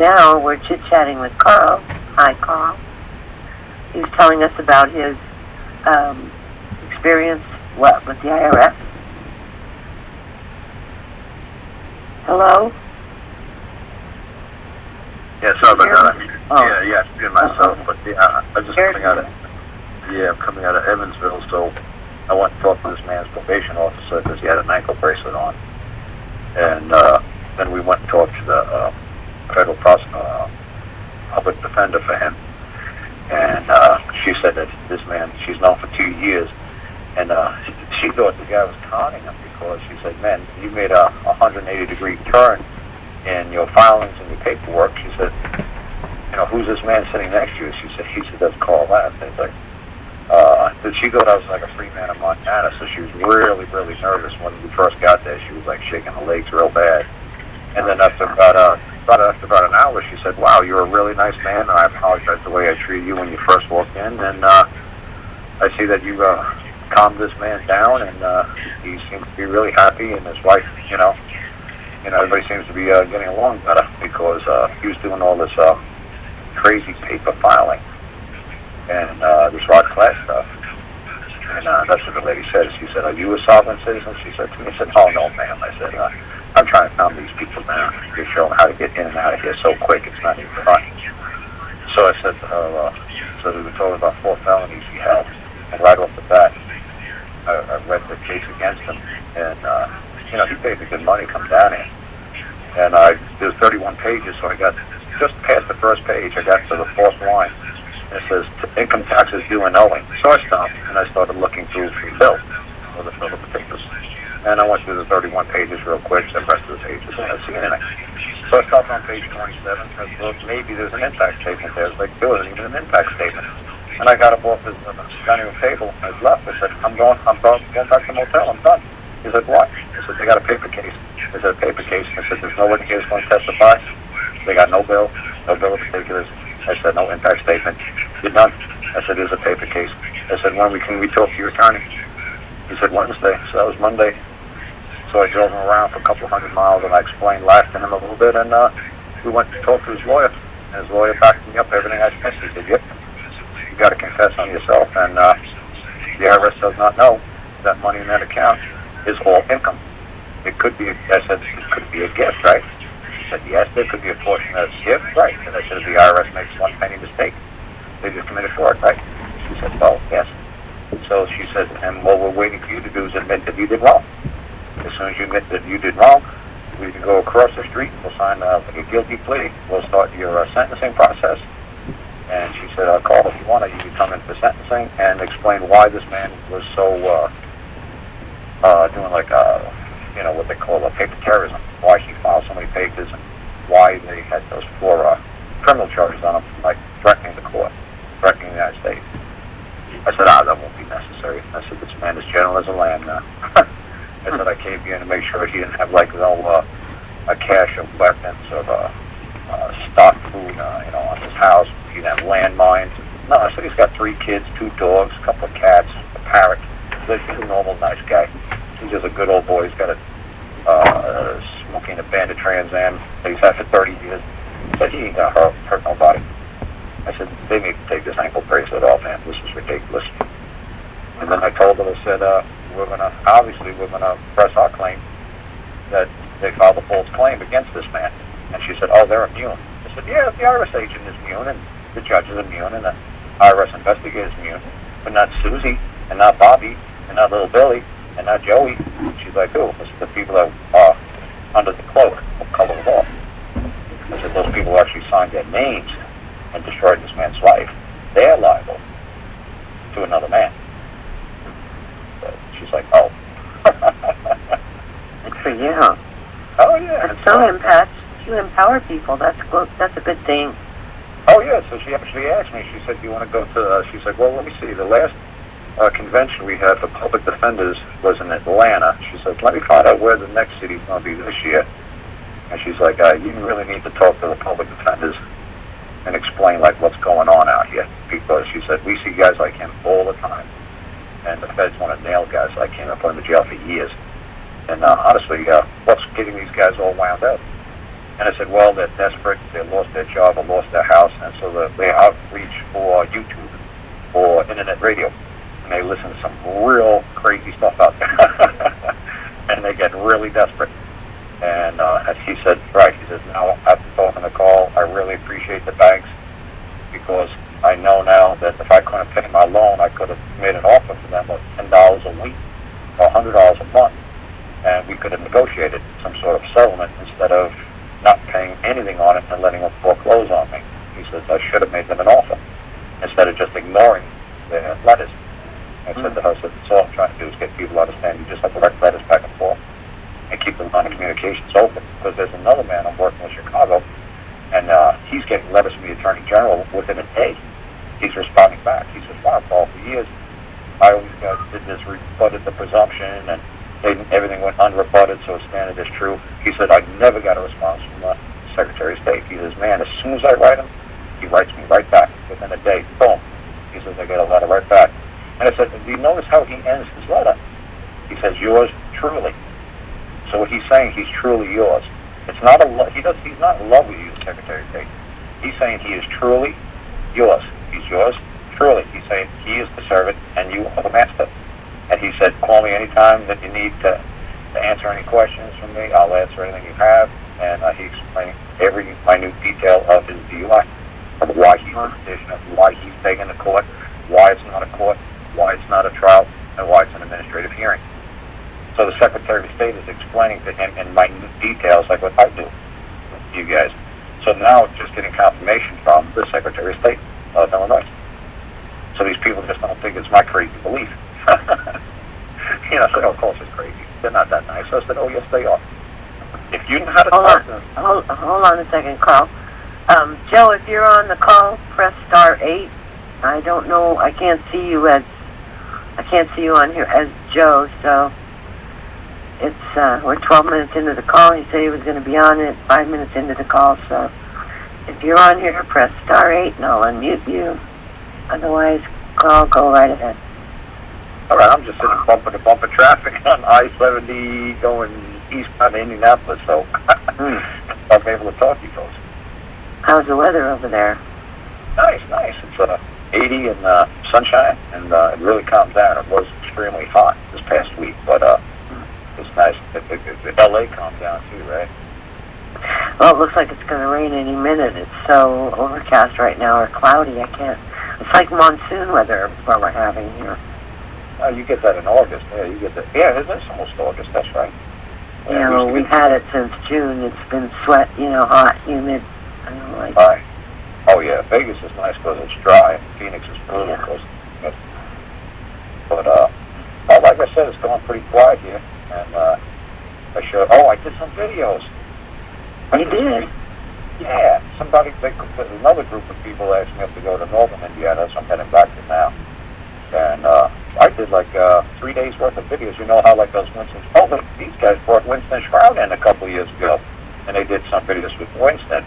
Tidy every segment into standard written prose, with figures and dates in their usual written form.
now we're chit-chatting with Karl. Hi, Karl. He's telling us about his experience, with the IRS. Hello? Yeah, sorry about that. Oh. Yeah, I did myself, but I'm just coming out of Evansville, so I went and talked to this man's probation officer because he had an ankle bracelet on. And then we went and talked to the federal public defender for him. And she said that this man, she's known for 2 years, and she thought the guy was conning him because she said, man, you made a 180-degree turn in your filings and your paperwork. She said, who's this man sitting next to you? He said, that's Karl Lentz. And it's like, she thought I was like a free man in Montana, so she was really, really nervous when we first got there. She was like shaking her legs real bad. And then after about an hour, she said, wow, you're a really nice man, and I apologize the way I treated you when you first walked in, and I see that you calmed this man down, and he seems to be really happy, and his wife, everybody seems to be getting along better because he was doing all this crazy paper filing and this fraud class stuff. And that's what the lady said. She said, are you a sovereign citizen? She said to me, I said, oh, no, ma'am. I said, I'm trying to calm these people down to show them how to get in and out of here so quick it's not even funny. So I said to her, so we were told about 4 felonies he had. And right off the bat, I read the case against him. And, he paid me good money come down here. And there's 31 pages, so I got just past the first page. I got to the 4th line. And it says, income taxes due and owing. So I stopped, and I started looking through the bill, or the bill of the papers. And I went through the 31 pages real quick, the rest of the pages, and I didn't see anything. So I stopped on page 27, and well, maybe there's an impact statement there. It's like, there wasn't even an impact statement. And I got up off the dining room table, and I left. I said, I'm going back to the motel, I'm done. He said, what? I said, they got a paper case. I said, a paper case. I said, there's nobody here who's going to testify. They got no bill of particulars. I said, no impact statement. You're done. I said, there's a paper case. I said, when can we talk to your attorney? He said, Wednesday. So that was Monday. So I drove him around for a couple of 100 miles, and I explained life to him a little bit, and we went to talk to his lawyer. And his lawyer backed me up everything I said. He said, yep, you got to confess on yourself, and the IRS does not know that money in that account is all income. It could be, I said, it could be a gift, right? She said, yes, there could be a portion of gift, right? And I said, if the IRS makes 1 penny mistake, they just committed fraud, right? She said, well, yes. So she said to him, well, we're waiting for you to do is admit that you did wrong. As soon as you admit that you did wrong, we can go across the street, we'll sign a guilty plea, we'll start your sentencing process. And she said, Karl, if you want to, you can come in for sentencing and explain why this man was so, doing like, what they call paper terrorism, why he filed so many papers and why they had those 4 criminal charges on him, like threatening the court, threatening the United States. I said, that won't be necessary. I said, this man is gentle as a lamb now. I said, I came here to make sure he didn't have a cache of weapons or stock food, on his house. He didn't have landmines. No, I said, he's got 3 kids, 2 dogs, a couple of cats, a parrot. He's a normal, nice guy. He's just a good old boy. He's got smoking a Bandit Trans Am that he's had for 30 years. I said, he ain't gonna hurt nobody. I said, they need to take this ankle bracelet off, man. This is ridiculous. And then I told her, I said, we're going to press our claim that they filed a false claim against this man. And she said, oh, they're immune. I said, yeah, the IRS agent is immune, and the judge is immune, and the IRS investigator is immune, but not Susie, and not Bobby, and not little Billy, and not Joey. She's like, oh, this is the people that are under the cloak of color of law. I said, those people who actually signed their names and destroyed this man's life, they're liable to another man. So she's like, oh. Good for you. Oh, yeah. You empower people. That's a good thing. Oh, yeah. So she actually asked me, she said, do you want to go to, she said, well, let me see. The last convention we had for public defenders was in Atlanta. She said, let me find out where the next city's going to be this year. And she's like, you really need to talk to the public defenders and explain, like, what's going on out here. Because she said, we see guys like him all the time. And the feds want to nail guys like him and put them in jail for years. And honestly, what's getting these guys all wound up And I said, well, they're desperate. They lost their job or lost their house, and so they outreach for YouTube or internet radio. And they listen to some real crazy stuff out there. And they get really desperate. And as he said, right, he says, now after talking to Karl, I really appreciate the banks because I know now that if I couldn't pay my loan, I could have made an offer for them of $10 a week or $100 a month. And we could have negotiated some sort of settlement instead of not paying anything on it and letting them foreclose on me. He says, I should have made them an offer instead of just ignoring their letters. I said to her, that's all I'm trying to do is get people to understand you just have to write letters back and forth and keep the line of communications open. Because there's another man I'm working with in Chicago, and he's getting letters from the Attorney General within a day. He's responding back. He says, wow, Paul, for years I always did this, rebutted the presumption, and everything went unrebutted, so it's standard as true. He said, I never got a response from the Secretary of State. He says, man, as soon as I write him, he writes me right back within a day. Boom. He says, I get a letter right back. And I said, do you notice how he ends his letter? He says, yours truly. So what he's saying, he's truly yours. It's not he's not in love with you, the Secretary of State. He's saying he is truly yours. He's yours truly. He's saying he is the servant and you are the master. And he said, call me anytime that you need to answer any questions from me. I'll answer anything you have. And he explained every minute detail of his DUI, of why he's a petitioner, why he's taken to court, why it's not a court, why it's not a trial, and why it's an administrative hearing. So the Secretary of State is explaining to him in minute details like what I do with you guys. So now just getting confirmation from the Secretary of State of Illinois. So these people just don't think it's my crazy belief. You know, so of course it's crazy. They're not that nice. So I said, oh yes they are. If you know how to talk to them. Hold on a second, Karl. Joe, if you're on the call, press *8. I don't know. I can't see you on here as Joe. So it's we're 12 minutes into the call. He said he was going to be on it 5 minutes into the call. So if you're on here, press *8 and I'll unmute you. Otherwise, Karl, go right ahead. All right, I'm just sitting bumper to bumper traffic on I-70 going eastbound to Indianapolis, so I'm able to talk to you folks. How's the weather over there? Nice. It's 80 and sunshine, and it really calmed down. It was extremely hot this past week, but it's nice. LA calmed down too, right? Well, it looks like it's going to rain any minute. It's so overcast right now, or cloudy. It's like monsoon weather what we're having here. Oh, you get that in August. Yeah, you get that. Yeah, it's almost August. That's right. Yeah, well, we've had it since June. It's been hot, humid. I don't like it. Oh yeah, Vegas is nice because it's dry. Phoenix is brutal because. But like I said, it's going pretty quiet here, and I did some videos. You did? Yeah, another group of people asked me if to go to northern Indiana, so I'm heading back to now. And I did like 3 days worth of videos. You know how like those Winston... Oh, these guys brought Winston Shroud in a couple of years ago, and they did some videos with Winston.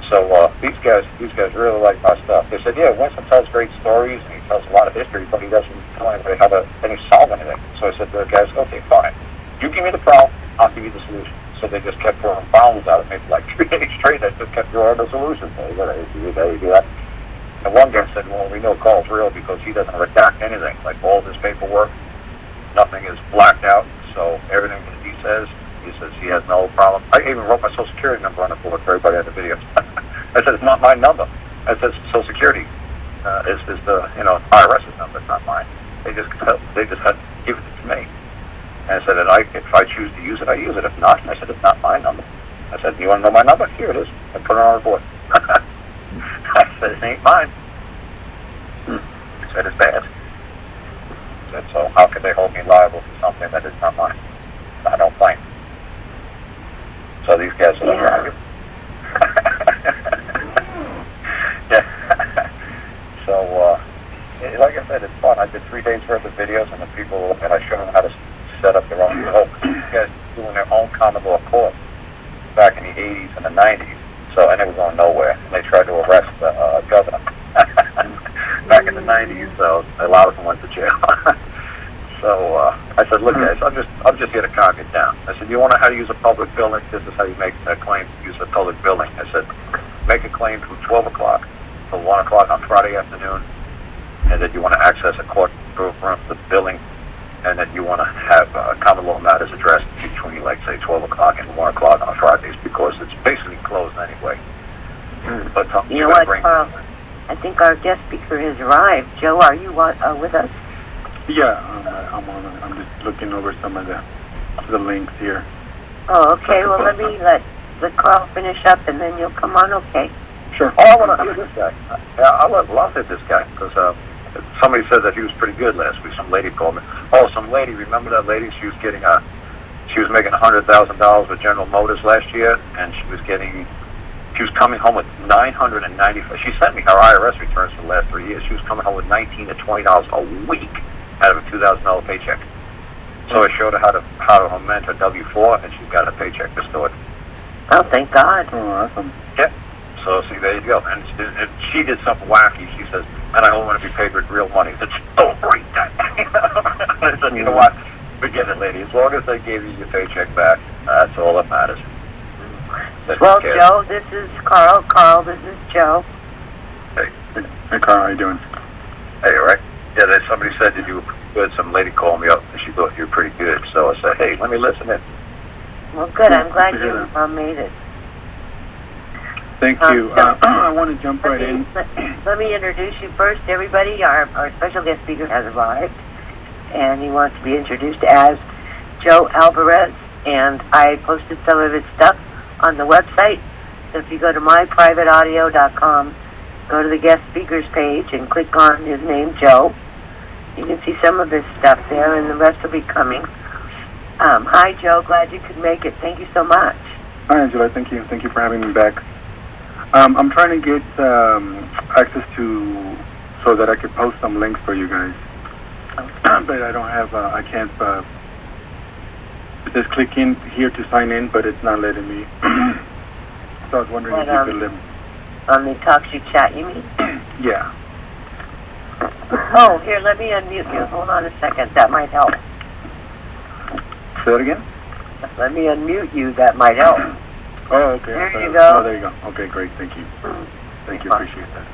So these guys really like my stuff. They said, yeah, Winston tells great stories, and he tells a lot of history, but he doesn't tell anybody how to solve anything. So I said to the guys, okay, fine. You give me the problem, I'll give you the solution. So they just kept throwing problems out at me for like 3 days straight. I just kept throwing the solution. You do that. And one guy said, well, we know Karl's real because he doesn't redact anything. Like all this paperwork, nothing is blacked out. So everything that he says he has no problem. I even wrote my Social Security number on the board for everybody in the video. I said, it's not my number. I said, Social Security is the IRS's number. It's not mine. They just had to give it to me. And I said, if I choose to use it, I use it. If not, I said, it's not my number. I said, you want to know my number? Here it is. I put it on the board. I said, it ain't mine. He said, it's bad. I said, so how can they hold me liable for something that is not mine? I don't claim. So these guys are like, yeah. So, like I said, it's fun. I did 3 days worth of videos, and I showed them how to set up their own court. These guys doing their own common law court back in the 80s and the 90s. So, and they were going nowhere. And they tried to arrest the governor back in the 90s. So a lot of them went to jail. So I said, look, guys, I'm just here to calm it down. I said, you want to know how to use a public building? This is how you make a claim to use a public building. I said, make a claim from 12 o'clock till 1 o'clock on Friday afternoon, and that you want to access a court room, the building, and that you want to have common law matters addressed between, like, say, 12 o'clock and 1 o'clock on Fridays, because it's basically closed anyway. But you know what, Karl? I think our guest speaker has arrived. Joe, are you with us? Yeah, I'm just looking over some of the links here. Oh, okay. Well, let me let Karl finish up, and then you'll come on. Okay. Sure. Oh, I want to hear this guy. Yeah, I love this guy, because somebody said that he was pretty good last week. Some lady called me. Oh, some lady. Remember that lady? She was getting she was making $100,000 with General Motors last year, and she was coming home with $995. She sent me her IRS returns for the last 3 years. She was coming home with $19 to $20 a week out of a $2,000 paycheck. So I showed her how to amend her W-4, and she got her paycheck restored. Oh, thank God. Oh, awesome. Yeah. So, see, there you go. And she did something wacky. She says, and I only want to be paid with real money. I said, don't break that. I said, you know what? Forget it, lady. As long as they gave you your paycheck back, that's all that matters. Well, Joe, this is Karl. Karl, this is Joe. Hey. Hey, Karl, how you doing? Hey, all right? Yeah, somebody said that you were good. Some lady called me up, and she thought you were pretty good. So I said, hey, let me listen in. Well, good. I'm glad you made it. Thank you. I want to jump right in. Let me introduce you first, everybody. Our special guest speaker has arrived, and he wants to be introduced as Joe Alvarez, and I posted some of his stuff on the website. So if you go to myprivateaudio.com, go to the guest speakers page and click on his name, Joe. You can see some of his stuff there, and the rest will be coming. Hi, Joe. Glad you could make it. Thank you so much. Hi, Angela. Thank you. Thank you for having me back. I'm trying to get access to so that I could post some links for you guys. But I don't have. I can't. Just click in here to sign in, but it's not letting me. So I was wondering if you could let me. On the TalkShoe chat, you mean? Yeah. Oh, here, let me unmute you. Hold on a second. That might help. Say that again? Let me unmute you. That might help. Oh, okay. There you go. Oh, there you go. Okay, great. Thank you. Thank you. Appreciate that.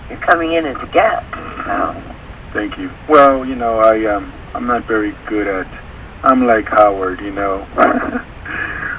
You're coming in as a guest. Thank you. Well, you know, I'm not very good at. I'm like Howard, you know,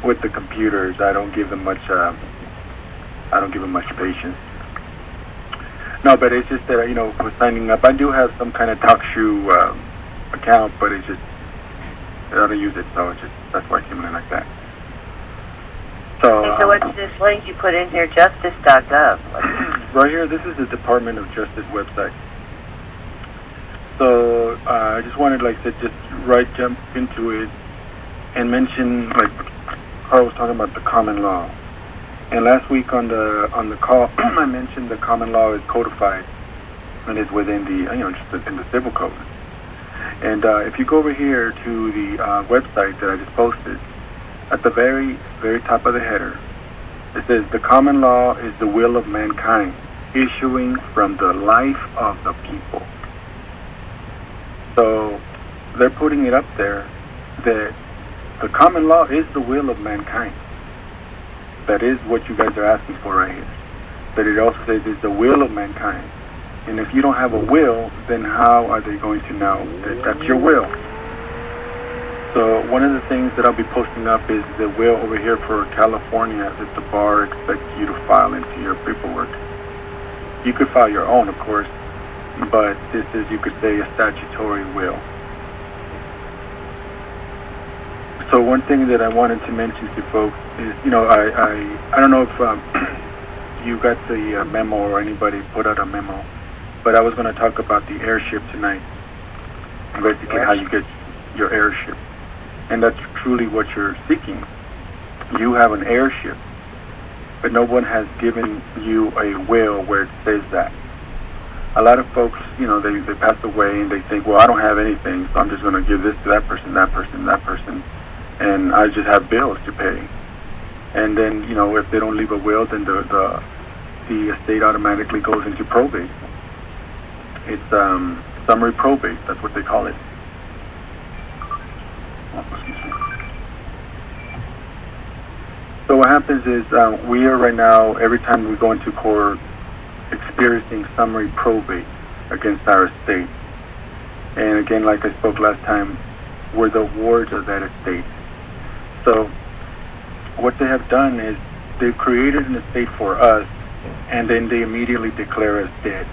with the computers. I don't give them much. I don't give them much patience. No, but it's just that, you know, for signing up, I do have some kind of TalkShoe account, but it's just I don't use it, so it's just that's why I came in like that. So. Okay, so what's this link you put in here? Justice.gov. Right here, this is the Department of Justice website. So I just wanted, like, to just jump into it and mention, like, Karl was talking about the common law. And last week on the call, I mentioned the common law is codified and is within the, you know, just in the civil code. And if you go over here to the website that I just posted, at the very, very top of the header, it says the common law is the will of mankind, issuing from the life of the people. So they're putting it up there that the common law is the will of mankind. That is what you guys are asking for right here. But it also says it's the will of mankind. And if you don't have a will, then how are they going to know that that's your will? So one of the things that I'll be posting up is the will over here for California that the bar expects you to file into your paperwork. You could file your own, of course, but this is, you could say, a statutory will. So one thing that I wanted to mention to folks is, you know, I don't know if you got the memo or anybody put out a memo, but I was going to talk about the airship tonight, basically how you get your airship. And that's truly what you're seeking. You have an airship, but no one has given you a will where it says that. A lot of folks, you know, they pass away and they think, well, I don't have anything, so I'm just going to give this to that person, that person, that person, and I just have bills to pay. And then, you know, if they don't leave a will, then the estate automatically goes into probate. It's summary probate. That's what they call it. So what happens is we are right now, every time we go into court, experiencing summary probate against our estate. And again, like I spoke last time, we're the wards of that estate. So what they have done is they've created an estate for us, and then they immediately declare us dead.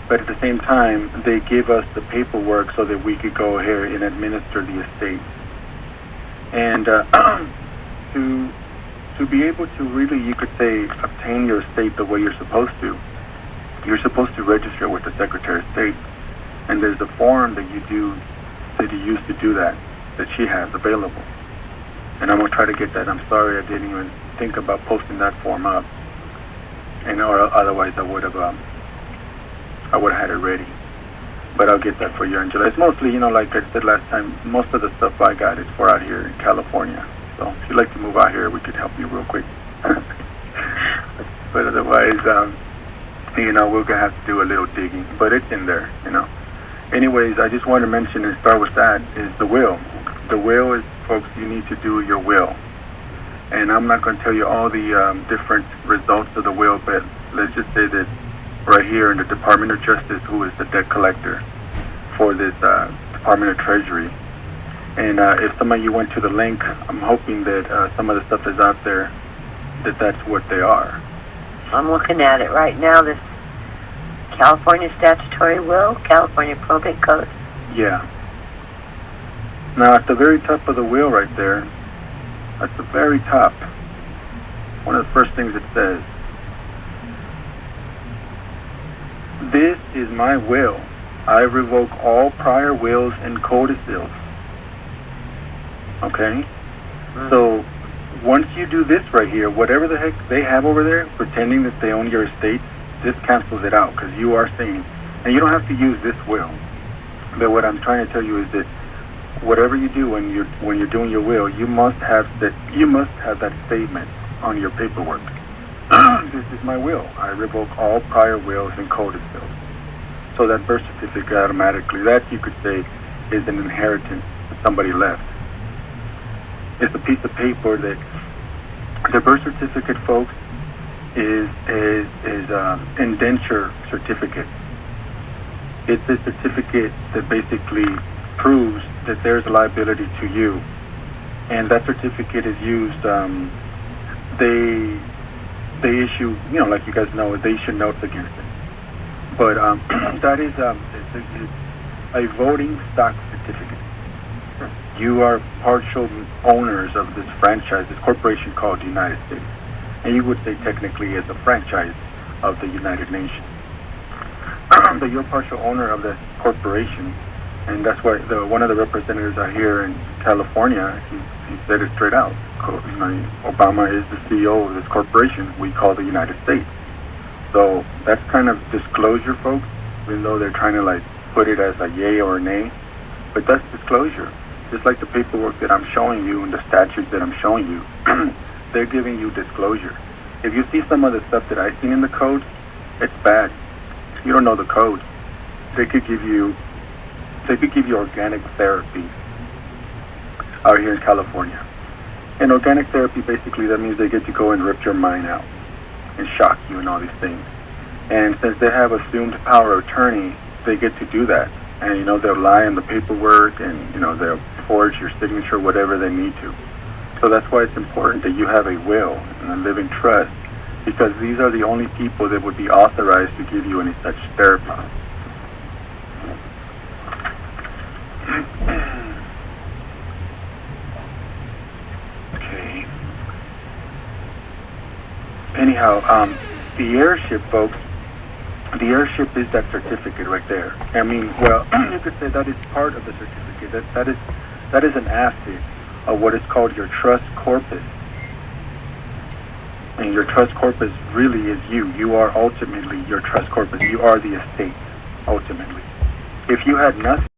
But at the same time, they give us the paperwork so that we could go ahead and administer the estate. And to be able to really, you could say, obtain your estate the way you're supposed to register with the Secretary of State. And there's a form that you use to do that she has available. And I'm going to try to get that. I'm sorry I didn't even think about posting that form up. And or otherwise I would have had it ready. But I'll get that for you, Angela. It's mostly, like I said last time, most of the stuff I got is for out here in California. So if you'd like to move out here, we could help you real quick. But otherwise, we're going to have to do a little digging. But it's in there, Anyways, I just want to mention and start with that is the will. The will is, folks, you need to do your will. And I'm not going to tell you all the different results of the will, but let's just say that right here in the Department of Justice, who is the debt collector for this Department of Treasury. And if some of you went to the link, I'm hoping that some of the stuff is out there, that's what they are. I'm looking at it right now, this California Statutory Will, California Probate Code. Yeah. Now at the very top of the will right there, at the very top, one of the first things it says, "This is my will. I revoke all prior wills and codicils." Okay? Mm-hmm. So once you do this right here, whatever the heck they have over there, pretending that they own your estate, this cancels it out, because you are saying, and you don't have to use this will. But what I'm trying to tell you is that whatever you do when you're doing your will, you must have that statement on your paperwork. This is my will. I revoke all prior wills and codicils. So that birth certificate automatically, that you could say is an inheritance that somebody left. It's a piece of paper that the birth certificate, folks, is indenture certificate. It's a certificate that basically proves that there's a liability to you, and that certificate is used. They issue, like you guys know, they issue notes against it. But that is it's a voting stock certificate. You are partial owners of this franchise, this corporation called the United States. And you would say technically as a franchise of the United Nations. But you're partial owner of the corporation, and that's why one of the representatives out here in California, he said it straight out. Obama is the CEO of this corporation we call the United States. So that's kind of disclosure, folks, even though they're trying to put it as a yay or a nay. But that's disclosure. Just like the paperwork that I'm showing you and the statutes that I'm showing you, they're giving you disclosure. If you see some of the stuff that I've seen in the code, it's bad. You don't know the code. They could give you organic therapy out here in California. And organic therapy, basically, that means they get to go and rip your mind out and shock you and all these things. And since they have assumed power of attorney, they get to do that. And, they'll lie on the paperwork and, they'll forge your signature, whatever they need to. So that's why it's important that you have a will and a living trust, because these are the only people that would be authorized to give you any such therapy. Okay. Anyhow, the heirship, folks, the heirship is that certificate right there. I mean, well, you could say that is part of the certificate. That is an asset of what is called your trust corpus. And your trust corpus really is you. You are ultimately your trust corpus. You are the estate, ultimately. If you had nothing,